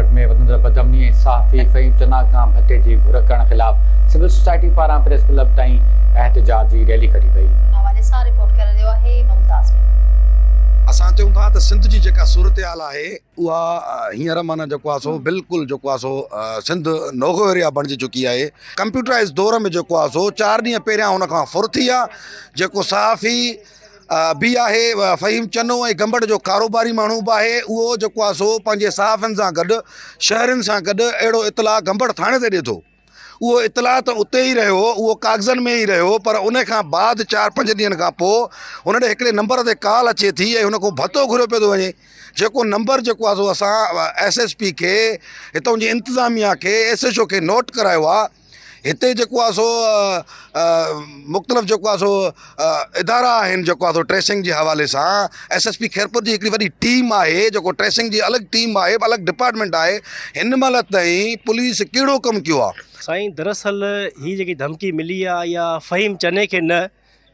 गंबट में वतन बदमनी ऐं सहाफ़ी फ़हीम चन्ना खां भत्ते जी घुर करण ख़िलाफ़ सिविल सोसाइटी पारां प्रेस क्लब ताईं एहतजाज जी रैली कढी वई। हवाले सां रिपोर्ट करे रहियो आहे मुमताज़ में। असां चऊं था त सिंध जी जेका सूरत हाल आहे उहा हींअर माना जेको आहे सो बिल्कुलु जेको आहे सो सिंध नोगो एरिया बणिजी चुकी आहे। कंप्यूटराइज़ दौर में जेको आहे सो 4 ॾींहं पहिरियां हुन खां फुर थी आहे। जेको सहाफ़ी बि आहे फ़हीम चन्नो ऐं गंबट जो कारोबारी माण्हू बि आहे, उहो जेको आहे सो पंहिंजे सहाफ़ियुनि सां गॾु शहरनि सां गॾु अहिड़ो इतला गंबट थाणे ते ॾिए थो। उहो इतला त उते ई रहियो, उहो कागज़नि में ई रहियो, पर उन खां बाद 4-5 ॾींहंनि खां पोइ हुन ॾे हिकिड़े नंबर ते कॉल अचे थी ऐं हुन खां भतो घुरियो पियो थो वञे। जेको नंबर जेको आहे सो असां SSP खे, हितां जी इंतिज़ामिया खे, SHO खे नोट करायो आहे। हिते जेको आहे सो मुख़्तलिफ़ जेको आहे सो इदारा आहिनि जेको आहे सो ट्रेसिंग जे हवाले सां। SSP खैरपुर जी हिकिड़ी वॾी टीम आहे, जेको ट्रेसिंग जी अलॻि टीम आहे, अलॻि डिपार्टमेंट आहे। हिन महिल ताईं पुलिस कहिड़ो कमु कयो आहे? साईं, दरअसल ही जेकी धमकी मिली आहे या फ़हीम चन्ने खे न,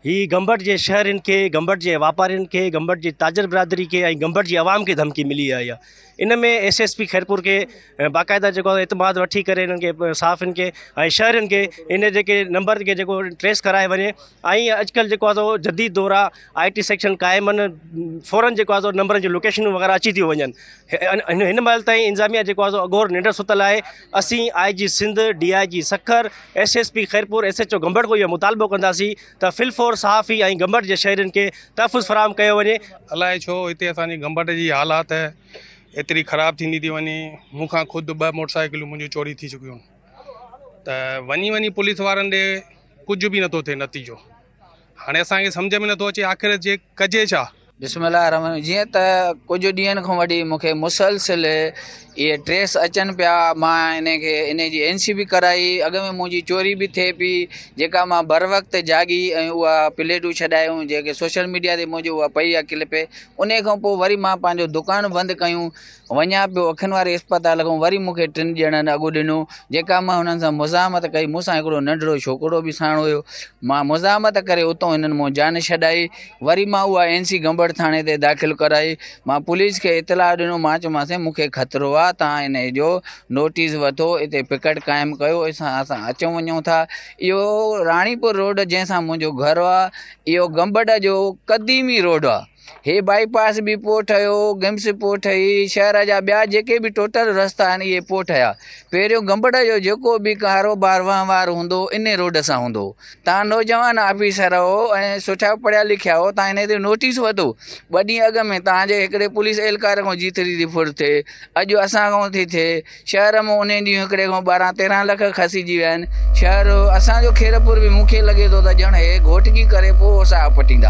ही गंबट जे शहरनि खे, गंबट जे वापारियुनि खे, गंबट जी ताजर बिरादरी खे ऐं गंबट जी आवाम खे धमकी मिली आहे। इन में SSP खैरपुर खे बाक़ाइदा जेको एतमाद वठी करे इन्हनि खे सहाफ़ियुनि खे ऐं शहरनि खे इन जेके नंबर खे जेको ट्रेस कराए वञे। ऐं अॼुकल्ह जेको आहे सो जदीद दौर आहे, IT सेक्शन क़ाइमु आहिनि, फ़ौरन जेको आहे सो नंबरनि जी लोकेशनूं वग़ैरह अची थियूं वञनि। हिन महिल ताईं इंतिज़ामिया जेको आहे सो अगोर निंड सुतल आहे। असीं IG Sindh, DIG Sukkur, SSP Khairpur, SHO Gambat को इहो मुतालबो कंदासीं त फिलफोर सहाफ़ी ऐं गंबट जे शहरनि खे तहफ़ुज़ फ़राहम कयो वञे। अलाए छो हिते असांजी गंबट जी हालात एतिरी ख़राबु थींदी थी वञे। मूंखां ख़ुदि 2 मोटरसाइकिलूं मुंहिंजूं चोरी थी चुकियूं आहिनि, त वञी पुलिस वारनि ॾे कुझु बि नथो थिए नतीजो। हाणे असांखे सम्झ में नथो अचे आख़िर जे कजे छा। बिस्मिल्लाह रहमान। जीअं त कुझु ॾींहंनि खां वठी मूंखे मुसलसिल इहे ट्रेस अचनि पिया। मां इन जी NC बि कराई, अॻ में मुंहिंजी चोरी बि थिए पई, जेका मां बर वक़्तु जागी ऐं उहा प्लेटूं छॾायूं जेके सोशल मीडिया ते मुंहिंजो उहा पई आहे क्लिप। उन खां पोइ वरी मां पंहिंजो दुकानु बंदि कयूं, वञा पियो अखियुनि वारे इस्पताल खां, वरी मूंखे 3 ॼणनि अॻु ॾिनो, जेका मां हुननि सां मुज़ाहमत कई। मूंसां हिकिड़ो नंढिड़ो छोकिरो बि साण हुयो। मां मुज़ाहमत करे उतां हिननि मूं जान छॾाई। वरी मां उहा NC गंबट थाणे ते दाख़िल कराई। मां पुलिस खे इतलाह ॾिनो, मां चयोमांसि मूंखे ख़तरो आहे, तव्हां इन जो नोटिस वठो, हिते पिकट क़ाइमु कयो, असां अचूं वञूं था। इहो राणीपुर रोड जंहिंसां मुंहिंजो घरु आहे, इहो गंबट जो क़दीमी रोड आहे। हे बाईपास बि पोइ ठहियो, गिम्स पोइ ठही, शहर जा ॿिया जेके बि टोटल रस्ता आहिनि इहे पोइ ठहिया। पहिरियों गंबट जो जेको बि कारोबार वहिंवार हूंदो इन रोड सां हूंदो। तव्हां नौजवान ऑफिसर हो ऐं सुठा पढ़िया लिखिया हो, तव्हां इन ते नोटिस वठो। 2 ॾींहं अॻ में तव्हांजे हिकिड़े पुलिस एहलकार खां जीतरी थी फुर थिए, अॼु असां खां थी थिए। शहर में उन ॾींहुं हिकिड़े खां 12-13 लख खसिजी विया आहिनि। शहर असांजो खैरपुर बि मूंखे लॻे थो त ॼण हे घोटकी करे पोइ असां अपटींदा।